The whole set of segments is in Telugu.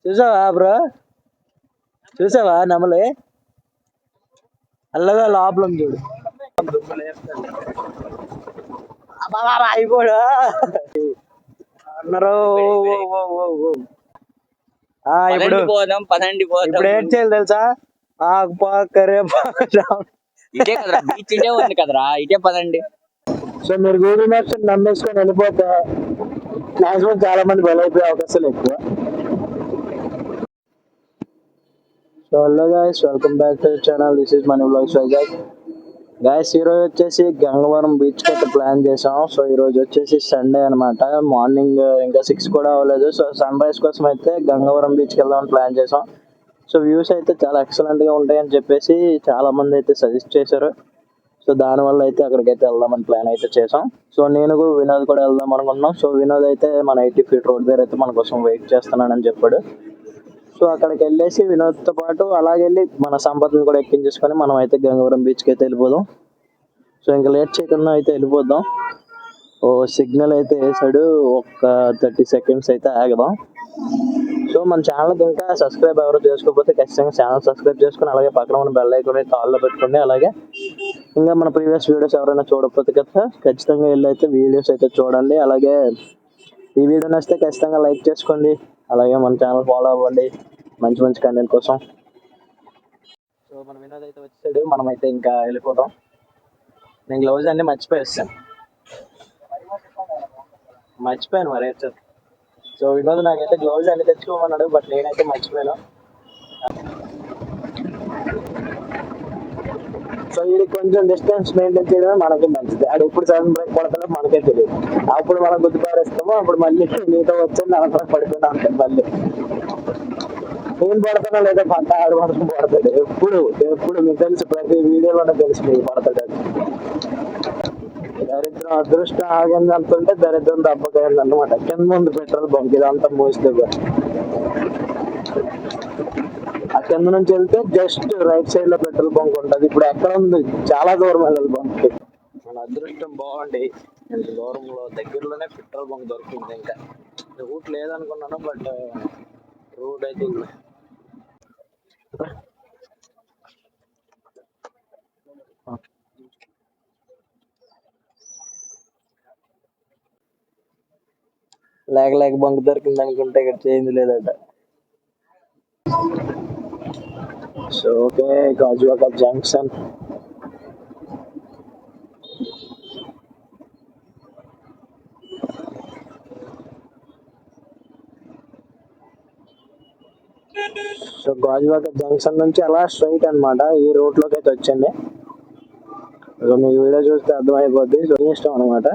చూసావా బ్రో, చూసావా నెమలి అల్లగా లోపల చూడు అయిపోడు అన్నారు. ఇప్పుడు పోదాం పదండి పోదాం. ఇప్పుడు ఏం చేయాలి తెలుసా, ఇటే కదరా బీచ్, ఇటే ఉంది కదరా, ఇటే పదండి. సో మీరు గూగుల్ మ్యాప్స్ నమ్మేసుకొని వెళ్ళిపోతే మాక్సిమం చాలా మంది బలైపోయే అవకాశాలు ఎక్కువ. So hello guys, welcome back to channel. This is money vlogs Vizag. Guys ఈరోజు వచ్చేసి గంగవరం బీచ్ కి అయితే ప్లాన్ చేసాం. సో ఈ రోజు వచ్చేసి సండే అనమాట. మార్నింగ్ ఇంకా 6 కూడా అవ్వలేదు. సో సన్ రైజ్ కోసం అయితే గంగవరం బీచ్ కి వెళ్దామని ప్లాన్ చేసాం. సో వ్యూస్ అయితే చాలా ఎక్సలెంట్ గా ఉంటాయని చెప్పేసి చాలా మంది అయితే సజెస్ట్ చేశారు. సో దానివల్ల అయితే అక్కడికైతే వెళ్దామని ప్లాన్ అయితే చేసాం. సో నేను వినోద్ కూడా వెళ్దాం అనుకున్నాం. సో వినోద్ అయితే మన 80 ఫీట్ రోడ్ దగ్గర అయితే మన కోసం వెయిట్ చేస్తున్నానని చెప్పాడు. సో అక్కడికి వెళ్ళేసి వినోద్తో పాటు అలాగే వెళ్ళి మన సంపత్ని కూడా ఎక్కించేసుకొని మనం అయితే గంగవరం బీచ్కి అయితే వెళ్ళిపోదాం. సో ఇంకా లేట్ చేయకుండా అయితే వెళ్ళిపోదాం. ఓ సిగ్నల్ అయితే వేసాడు, ఒక 30 సెకండ్స్ అయితే ఆగదాం. సో మన ఛానల్కి ఇంకా సబ్స్క్రైబ్ ఎవరు చేసుకోకపోతే ఖచ్చితంగా ఛానల్ సబ్స్క్రైబ్ చేసుకుని అలాగే పక్కన ఉన్న బెల్ ఐకాన్ అయితే ఆల్లో పెట్టుకోండి. అలాగే ఇంకా మన ప్రీవియస్ వీడియోస్ ఎవరైనా చూడకపోతే కదా ఖచ్చితంగా వెళ్ళి అయితే వీడియోస్ అయితే చూడండి. అలాగే ఈ వీడియో నచ్చితే ఖచ్చితంగా లైక్ చేసుకోండి. అలాగే మన ఛానల్ ఫాలో అవ్వండి మంచి మంచి కంటెంట్ కోసం. సో మన వినోద్ అయితే వచ్చాడు, మనం అయితే ఇంకా వెళ్ళిపోతాం. నేను గ్లౌజ్ అన్ని మర్చిపోయాను మరి. సో వినోద్ నాకైతే గ్లౌజ్ అన్ని తెచ్చుకోమన్నాడు, బట్ నేనైతే మర్చిపోయాను. సో ఇది కొంచెం డిస్టెన్స్ మెయింటైన్ చేయడమే మనకి మంచిది. అది ఎప్పుడు సడన్ బ్రేక్ పడతాడో మనకే తెలియదు. అప్పుడు మనం గుర్తు పారేస్తామో అప్పుడు మళ్ళీ నీతో వచ్చి నలభై పడిపోయినా ఉంటాయి. మళ్ళీ నేను పడతానో లేదా పంట ఆడు మాత్రం పడతాడు. ఎప్పుడు మీకు తెలుసు, ప్రతి వీడియోలోనే తెలుసు మీకు పడతాడు. దరిద్రం అదృష్టం ఆగింది అంటుంటే దరిద్రం దెబ్బకైంది అనమాట. కింద ముందు పెట్రోల్ బంక్ ఇదంతా మూసి దగ్గర. ఆ కింద నుంచి వెళ్తే జస్ట్ రైట్ సైడ్ లో పెట్రోల్ బంక్ ఉంటుంది. ఇప్పుడు ఎక్కడ ఉంది, చాలా దూరం వెళ్ళాలి బంక్. మన అదృష్టం బాగుండి ఇంత దూరంలో దగ్గరలోనే పెట్రోల్ బంక్ దొరుకుతుంది. ఇంకా రూట్ లేదనుకున్నాను, బట్ రూట్ అయితే ఉంది. లేక బంక్ దొరికింది అనుకుంటే ఇక్కడ చేంజ్ లేదట. So okay, Gajuwaka junction. So Gajuwaka junction నుంచి అలా స్ట్రైట్ అనమాట ఈ రోడ్ లోకి అయితే వచ్చండి. మీకు వీడియో చూస్తే అర్థమైపోద్ది. సో ఇష్టం అనమాట.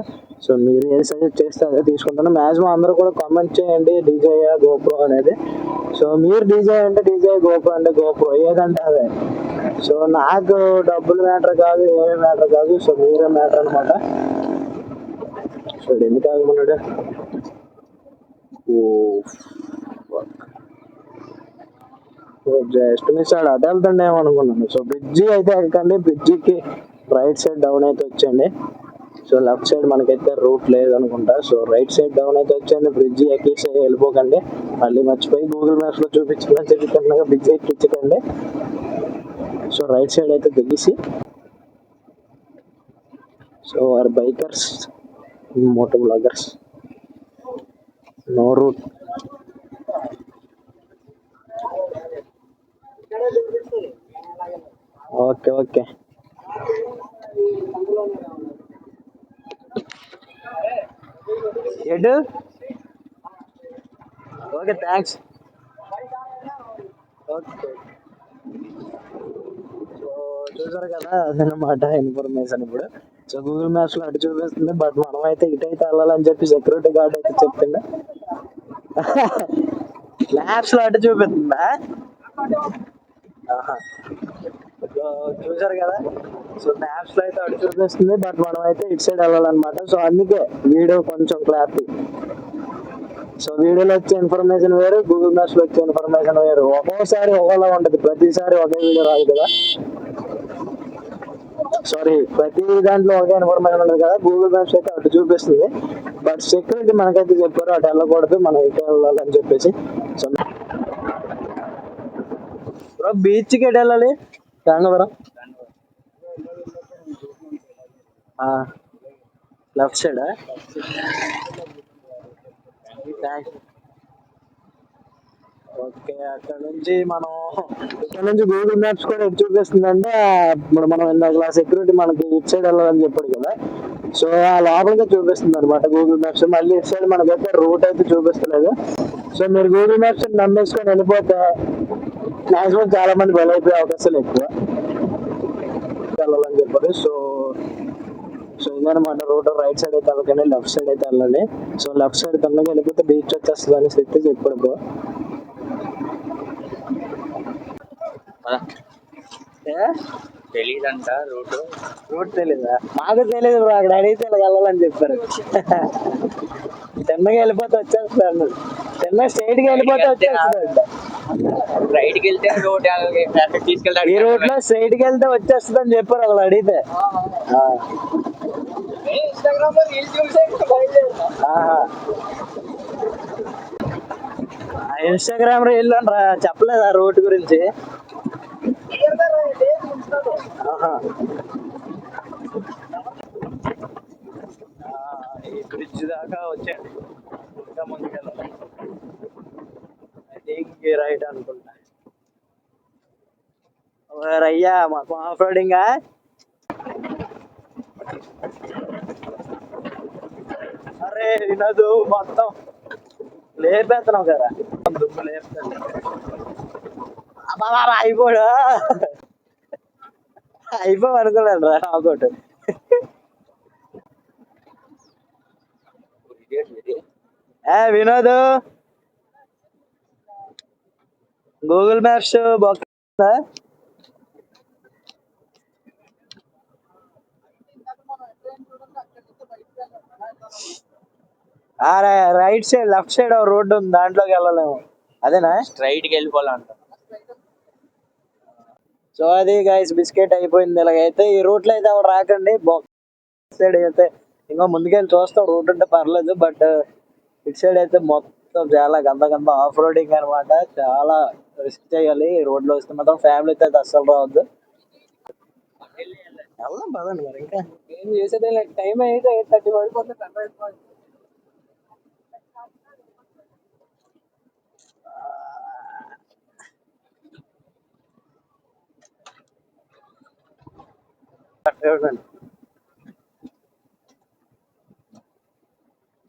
సో మీరు ఏది సజెస్ట్ చేస్తే అదే తీసుకుంటాను. మ్యాక్సిమం అందరూ కూడా కామెంట్ చేయండి డీజే గోప్రో అనేది. సో మీరు డీజే అంటే డీజే, గోప్రో అంటే గోప్రో, ఏదంటే అదే. సో నాకు డబ్బులు మ్యాటర్ కాదు, ఏమీ మ్యాటర్ కాదు. సో మీరే మ్యాటర్ అనమాట. సో ఎందుకు ఆగమన్నాడు? జస్ట్ మిస్ ఆడు అటు వెళ్తుండే ఏమనుకున్నాను. సో బ్రిడ్జి అయితే ఎక్కండి, బ్రిడ్జికి రైట్ సైడ్ డౌన్ అయితే వచ్చండి. సో లెఫ్ట్ సైడ్ మనకైతే రూట్ లేదు అనుకుంటా. సో రైట్ సైడ్ డౌన్ అయితే వచ్చండి. బ్రిడ్జి ఎక్కేసి వెళ్ళిపోకండి. మళ్ళీ మర్చిపోయి గూగుల్ మ్యాప్స్ లో చూపించుకుని చెప్పినట్టుగా బ్రిడ్జి ఎక్కించకండి. సో రైట్ సైడ్ అయితే దిగేసి, so our bikers, moto bloggers, no route. Okay okay, ఎడు ఓకే, థ్యాంక్స్. ఓకే, సో చూసారు కదా అదనమాట ఇన్ఫర్మేషన్. ఇప్పుడు సో గూగుల్ మ్యాప్స్ లో అటు చూపిస్తుంది, బట్ మనం అయితే ఇటైతే వెళ్ళాలని చెప్పి సెక్యూరిటీ గార్డ్ అయితే చెప్తుండే. మ్యాప్స్ లో అటు చూపిస్తుందా? చూసారు కదా. సో మ్యాప్స్ లో అయితే అటు చూపిస్తుంది, బట్ మనం అయితే ఇటు సైడ్ వెళ్ళాలన్నమాట. సో అందుకే వీడియో కొంచెం క్లారిటీ. సో వీడియోలో వచ్చే ఇన్ఫర్మేషన్ వేరు, గూగుల్ మ్యాప్స్ లో వచ్చే ఇన్ఫర్మేషన్ వేరు. ఒక్కోసారి ఒకలా ఉంటది, ప్రతిసారి ఒకే వీడియో రాదు కదా. సారీ, ప్రతి దాంట్లో ఒకే ఇన్ఫర్మేషన్ ఉండదు కదా. గూగుల్ మ్యాప్స్ అయితే అటు చూపిస్తుంది, బట్ సెక్యూరిటీ మనకైతే చెప్పారు అటు వెళ్ళకూడదు, మనం ఇటు వెళ్ళాలని చెప్పేసి. సో బీచ్ కి ఎటు వెళ్ళాలి గంగవరం లెఫ్ట్ సైడ్ ఓకే అక్కడ నుంచి మనం ఇక్కడ నుంచి గూగుల్ మ్యాప్స్ కూడా ఎటు చూపిస్తుంది అంటే ఇప్పుడు మనం ఇందాక సెక్యూరిటీ మనకి ఇటు సైడ్ వెళ్ళాలని చెప్పాడు కదా సో ఆ లోపలికి చూపిస్తుంది అనమాట గూగుల్ మ్యాప్స్ మళ్ళీ ఇటు సైడ్ మనకైతే రూట్ అయితే చూపిస్తలేదు సో మీరు గూగుల్ మ్యాప్స్ నమ్మేసుకొని వెళ్ళిపోతే మాక్సిమం చాలా మంది బలైపోయే అవకాశాలు ఎక్కువ వెళ్ళాలని చెప్పారు సో సో ఇదనమాట రోడ్ రైట్ సైడ్ అయితే వెళ్ళకండి లెఫ్ట్ సైడ్ అయితే వెళ్ళండి సో లెఫ్ట్ సైడ్ తొందరగా వెళ్ళిపోతే బీచ్ వచ్చేస్తుంది అనేసి అయితే చెప్పాడు బ్రో తెలీదంట రూట్ తెలీదా మాకు తెలియదు బ్రో అక్కడ అడిగితే ఇలా వెళ్ళాలని చెప్పారు తిన్నగా వెళ్ళిపోతే వచ్చేస్తాను తిన్నగా స్ట్రైట్ గా వెళ్ళిపోతే వచ్చేస్తాడు రైట్ కి వెళ్తే రోడ్ తీసుకెళ్తాడు ఈ రూట్ లో స్ట్రైట్ గా వెళ్తే వచ్చేస్తుంది అని చెప్పారు వాళ్ళు అడిగితే ఇన్స్టాగ్రామ్ రీల్ చెప్పలేదు ఆ రూట్ గురించి ఈ బ్రిడ్జ్ దాకా వచ్చాడు ఇంకా ముందుకెళ్ళాలి రైట్ అనుకుంటా అయ్యా మాకు ఆఫ్ రోడింగ్ అరే వినదు మొత్తం లేపేస్తున్నావు కదా దుమ్ము లేపుతాను అయిపోడు అనుకోలేను రా ఒకటి వినోద్ గూగుల్ మ్యాప్స్ బాగుందా right side left side road ఉంది దాంట్లోకి వెళ్ళలేము అదేనా స్ట్రైట్ కి వెళ్ళిపోవాలంట సో అది గైస్ బిస్కెట్ అయిపోయింది ఇలాగైతే ఈ రూట్ లో అయితే ఎవరు రాకండి సైడ్ అయితే ఇంకా ముందుకెళ్ళి చూస్తాం రూట్ ఉంటే పర్లేదు బట్ ఇటు సైడ్ అయితే మొత్తం చాలా గంద ఆఫ్ రోడింగ్ అనమాట చాలా రిస్క్ చేయాలి రోడ్ లో వస్తే మాత్రం ఫ్యామిలీతో అయితే అస్సలు రావద్దు వెళ్దాం పదండి మరి ఇంకా ఏం చేసేది టైం అయితే 8:30 పడిపోతే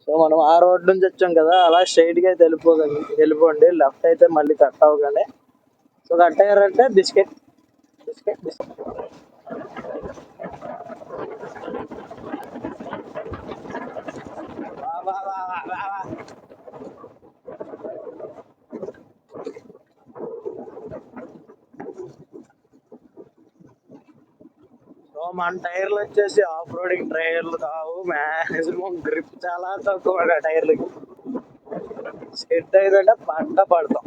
సో మనం ఆ రోడ్ నుంచి వచ్చాం కదా అలా స్ట్రైట్ గా అయితే వెళ్ళిపోండి లెఫ్ట్ అయితే మళ్ళీ కట్ అవ్వకండి సో కట్ అయ్యారంటే బిస్కెట్ సో మన టైర్లు వచ్చేసి ఆఫ్ రోడింగ్ టైర్లు కావు మాక్సిమం గ్రిప్ చాలా తక్కువ టైర్లకి సెట్ అయిందంటే పడతాం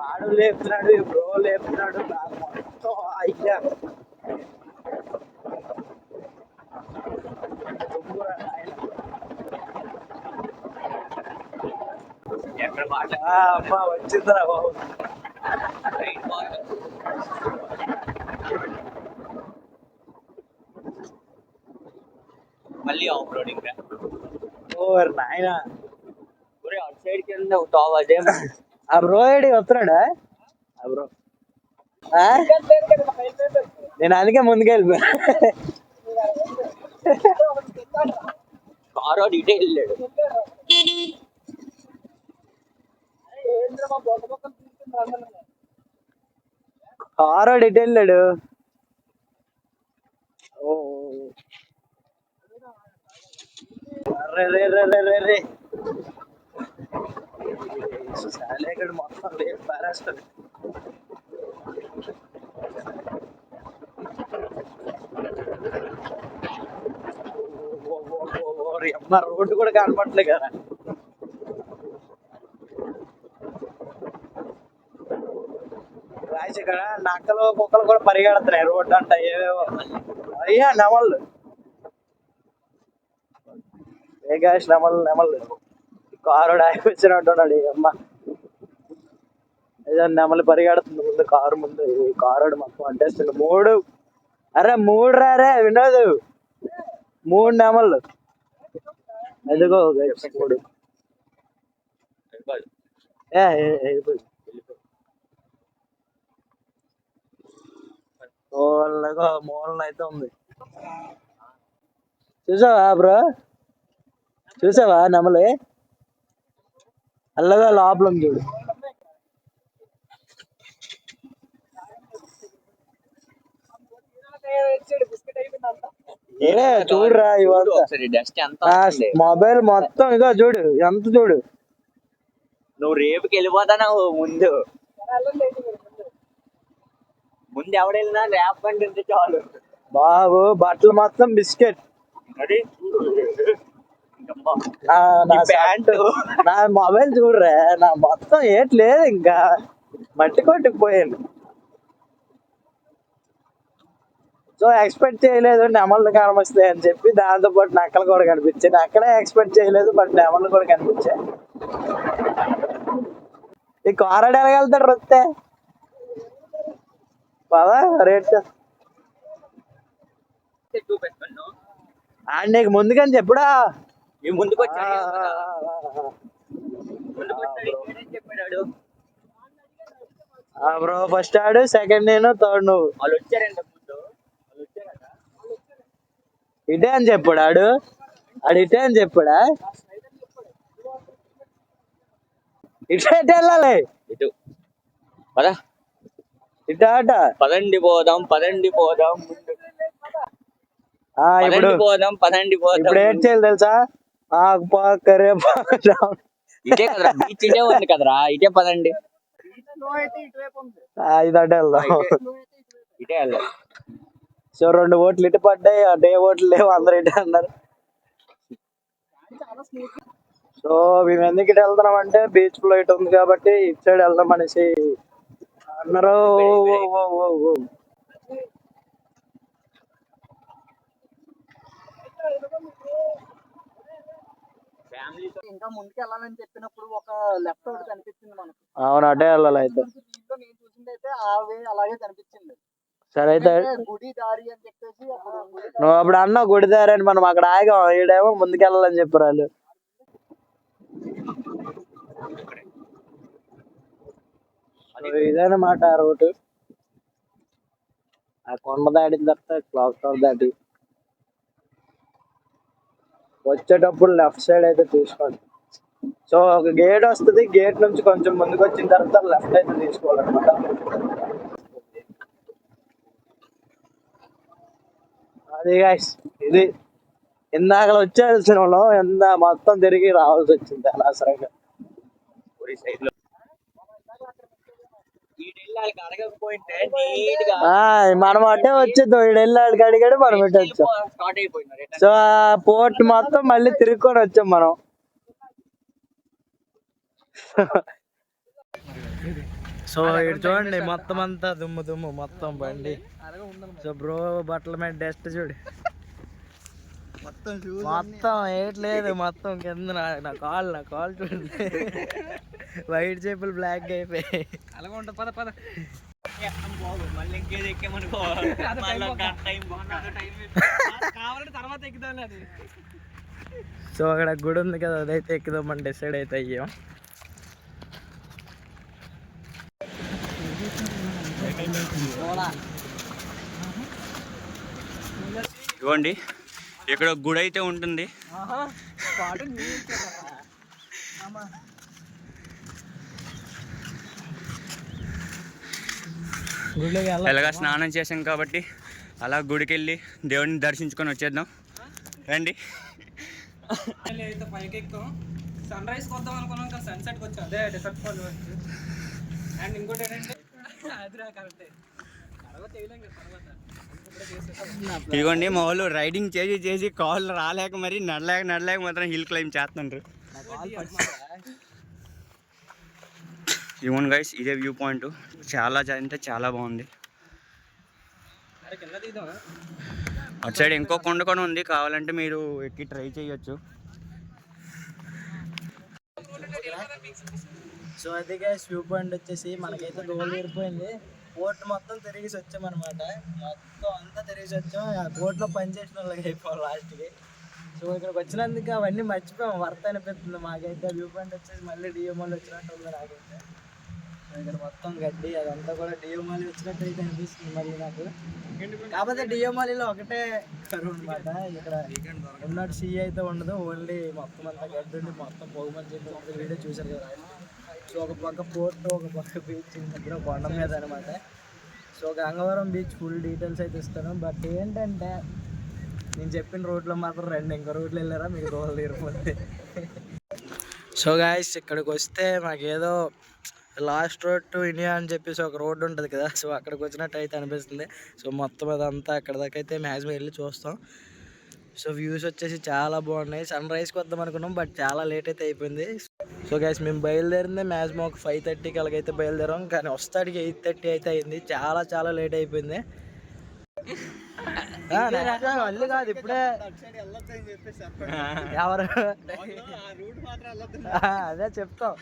ఆడు లేపుతున్నాడు బ్రో లేపుతున్నాడు నాకు మొత్తం అయ్యా అమ్మా వచ్చిందిరా బాబు మళ్ళీ ఆఫ్ రోడింగ్ ఓవర్ నాయన అవుట్ సైడ్ కి వెళ్ళిన టాప్ అదే ఆ బ్రో ఏడి వస్తున్నాడా ఆ బ్రో నేను అందుకే ముందుకెళ్ళిపోయా కారు ఇటే వెళ్ళాడు కారు ఇటే వెళ్ళాడు రే ఇక్కడ మొత్తం లేదు పారేస్తాడు అమ్మ రోడ్డు కూడా కనపడలే కదా రాజు ఇక్కడ నక్కలు కుక్కలు కూడా పరిగెడుతున్నాయి రోడ్డు అంట ఏవేవో అయ్యా నెమళ్ళు నెమళ్ళు కారు ఆగిపోయినట్టున్నాడు అమ్మ ఏదన్నా నెమలి పరిగెడుతుంది ముందు కారు ముందు. కారు మొత్తం అంటేస్తుంది. 3 అరే 3 రారే వినోదు. 3 నెమళ్ళు ఎదుగో 3 మూలన అయితే ఉంది. చూసావా బ్రో? చూసావా నెమలి? అల్లగా లోపల ఉంది చూడు. ఏ చూడురా ఇవాళ మొబైల్ మొత్తం ఇగో చూడు ఎంత చూడు. నువ్వు రేపుకి వెళ్ళిపోతావు ముందు ఎవడెళ్ళినా రేపు అంటే చాలు బాబు. బట్టలు మొత్తం బిస్కెట్. అది నా ప్యాంటు నా మొబైల్ చూడరా నా మొత్తం ఏట్లేదు ఇంకా మట్టి కొట్టుకుపోయాను. సో ఎక్స్పెక్ట్ చేయలేదు నెమళ్ళు కనిపిస్తాయి అని చెప్పి. దాంతో పాటు నక్కలు కూడా కనిపించాయి. అక్కడే ఎక్స్పెక్ట్ చేయలేదు బట్ నెమళ్ళు కూడా కనిపించాయి. ఈ కారాడు ఎలాగెళ్తాడు వస్తే బాబా రేట్ నీకు ముందుకని చెప్పుడా ముందుకు బ్రో. ఫస్ట్ ఆడు, సెకండ్ నేను, థర్డ్ నువ్వు. వాళ్ళు వచ్చారంట ముందు. ఇటే అని చెప్పాడు ఆడు ఇటే అని చెప్పాడా? ఇటే వెళ్ళాలి ఇటు పదా ఇటు ఆట పదండి పోదాం ఇప్పుడు పోదాం ఇప్పుడు ఏం చేయాలి తెలుసా? ఇటే కదరా బీచ్ ఇటే ఉంది కదరా ఇటే పదండి. ఇది అటే వెళ్దాం. ఇటే వెళ్దాం. సో 2 ఓట్లు ఇటు పడ్డాయి. అటే ఓట్లు లేవు. అందరు ఇటే అన్నారు. సో మేము ఎందుకు ఇటు వెళ్తున్నాం అంటే బీచ్ లో ఇటు ఉంది కాబట్టి ఇటు సైడ్ వెళ్దాం అనేసి అన్నారు. ఇంకా ముందుకు వెళ్ళాలని చెప్పినప్పుడు ఒక లెఫ్ట్ ఒకటి కనిపించింది మనకు. అవును అటే వెళ్ళాలి అయితే. దీంట్లో నేను చూసింది అయితే ఆ వే అలాగే కనిపించింది. సరే అయితే గుడి దారి అని చెప్పేసి నువ్వు అప్పుడు అన్నావు గుడి దారి అని. మనం అక్కడ ఆగాం. ఈడేమో ముందుకెళ్ళాలని చెప్పారు వాళ్ళు. ఇదన్నమాట రోడ్డు. ఆ కొండ దాటిన తర్వాత క్లాక్ టవర్ దాటి వచ్చేటప్పుడు లెఫ్ట్ సైడ్ అయితే తీసుకోండి. సో ఒక గేట్ వస్తుంది. గేట్ నుంచి కొంచెం ముందుకు వచ్చిన తర్వాత లెఫ్ట్ అయితే తీసుకోవాలన్నమాట. అది గైస్ ఇది ఇందాక వచ్చేయాల్సిన వాళ్ళం ఎంత మొత్తం తిరిగి రావాల్సి వచ్చింది అనవసరంగా. మనం అట్టే వచ్చేద్దాం. ఈడు వెళ్ళాడికి అడిగాడు మనం ఇటు వచ్చాం. సో ఆ పోర్ట్ మొత్తం మళ్ళీ తిరుక్కొని వచ్చాం మనం. సో ఇటు చూడండి మొత్తం అంతా దుమ్ము మొత్తం బండి. సో బ్రో బట్టల మీద డస్ట్ చూడు మొత్తం ఏట్లేదు. మొత్తం కింద నా కాల్ చూడండి. వైట్ చేపలు బ్లాక్ అయిపోయాయి. అలాగే ఉంటుంది. పద మళ్ళీ ఇంకేది ఎక్కామనుకో కావాలంటే తర్వాత ఎక్కుదాం. అది సో అక్కడ గుడి ఉంది కదా అదైతే ఎక్కుదామని డిసైడ్ అయితే అయ్యాం. ఇవ్వండి ఇక్కడ గుడి అయితే ఉంటుంది. ఎలాగా స్నానం చేసాం కాబట్టి అలా గుడికి వెళ్ళి దేవుడిని దర్శించుకొని వచ్చేద్దాం రండి. అయితే పైకి ఎక్కుతాం. సన్ రైజ్ కొద్దాం అనుకున్నాం కానీ సన్సెట్కి వచ్చాం. అదే డెసర్ట్ ఫాల్ అండ్ ఇంకోటి ఏంటంటే అదిరా కరెక్టే తర్వాత ఇదిగోండి మా వాళ్ళు రైడింగ్ చేసి కాళ్ళు రాలేక మరి నడలేక మాత్రం హిల్ క్లైంబ్ చేస్తుండ్రు. ఇవ్వండి గైస్ ఇదే వ్యూ పాయింట్. చాలా అంటే చాలా బాగుంది. అటు సైడ్ ఇంకో కొండ కూడా ఉంది. కావాలంటే మీరు ఎక్కి ట్రై చేయొచ్చు. సో అది గైస్ వ్యూ పాయింట్ వచ్చేసి మనకైతే దోలు తీరిపోయింది. బోట్ మొత్తం తిరిగేసి వచ్చామన్నమాట. మొత్తం అంతా తిరిగేసి వచ్చాం. ఆ బోట్లో పని చేసిన వాళ్ళకి అయిపోవాలి లాస్ట్కి. సో ఇక్కడికి వచ్చినందుకు అవన్నీ మర్చిపోయాం, వర్త్ అనిపిస్తుంది మాకైతే. వ్యూ పాయింట్ వచ్చేసి మళ్ళీ డిఎంఓలు వచ్చినట్టు ఉంది నాకైతే. సో ఇక్కడ మొత్తం గడ్డి అదంతా కూడా డిఎంఓలు వచ్చినట్టు అయితే అనిపిస్తుంది మళ్ళీ నాకు. కాకపోతే డిఎంఓలీలో ఒకటే కరువు అనమాట. ఇక్కడ ఉన్నట్టు సీ అయితే ఉండదు, ఓన్లీ మొత్తం అంతా గడ్డి ఉండి మొత్తం పొగమని చెప్పి వీడియో చూసారు కదా. సో ఒక పక్క పోర్ట్, ఒక పక్క బీచ్, దగ్గర కొండ మీద అనమాట. So Gangavaram beach full details అయితే ఇస్తాను. బట్ ఏంటంటే నేను చెప్పిన రోడ్లో మాత్రం రెండు ఇంకో రోడ్లు వెళ్ళారా మీకు దోలు తీరిపోతే. సో గాయస్ ఇక్కడికి వస్తే మాకేదో లాస్ట్ రోడ్ టు ఇండియా అని చెప్పేసి ఒక రోడ్డు ఉంటుంది కదా, సో అక్కడికి వచ్చినట్టు అయితే అనిపిస్తుంది. సో మొత్తం అదంతా అక్కడ దాకా అయితే మ్యాక్సిమం వెళ్ళి చూస్తాం. సో వ్యూస్ వచ్చేసి చాలా బాగున్నాయి. సన్ రైజ్కి వద్దాం అనుకున్నాం, బట్ చాలా లేట్ అయితే అయిపోయింది. సో గైస్ మేము బయలుదేరింది మ్యాక్సిమం ఒక 5:30కి అలాగైతే బయలుదేరాం, కానీ వస్తాడికి 8:30 అయితే అయింది. చాలా చాలా లేట్ అయిపోయింది. మళ్ళీ కాదు ఇప్పుడే ఎవరు అదే చెప్తాం.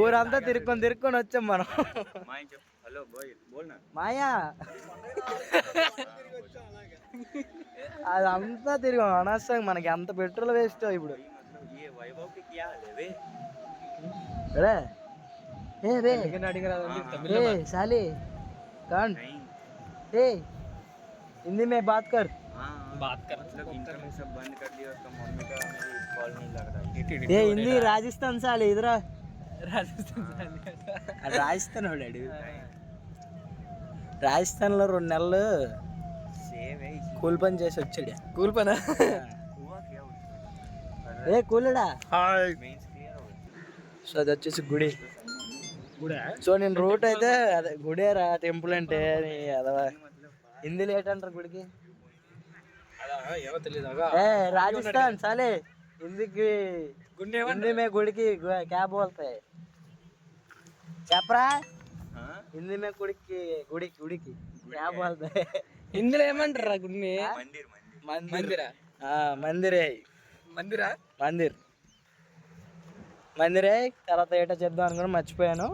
ఊరంతా తిరుక్కొని వచ్చాం మనం. మాయా అదంతా తిరిగాం అనవసరంగా, మనకి ఎంత పెట్రోల్ వేస్ట్ ఇప్పుడు. साली कौन हिंदी में बात कर मतलब इंटरनेट सब बंद कर दिया, उसका मम्मी का कॉल नहीं लग रहा. ये हिंदी राजस्थान साली इधर రాజస్థాన్ వాడాడు. రాజస్థాన్లో 2 నెలలు కూలి పని చేసి వచ్చాడు. కూలి పని ఏ కూలడా. సో అది వచ్చేసి గుడి. సో నేను రూట్ అయితే అదే గుడేరా, టెంపుల్ అంటే అదవా హిందీలో ఏంటంటారు గుడికి? ఏ రాజస్థాన్ సాలే హిందీకి हिंदी में गुड़ की क्या बोलते हैं చెప్పరా? హిందీ में गुड़ की क्या बोलते हैं ఇందులో ఏమంటారా గుడిని? మందిరా మందిరే మందిర్ తర్వాత ఏటో చెప్దాం అనుకుని మర్చిపోయాను.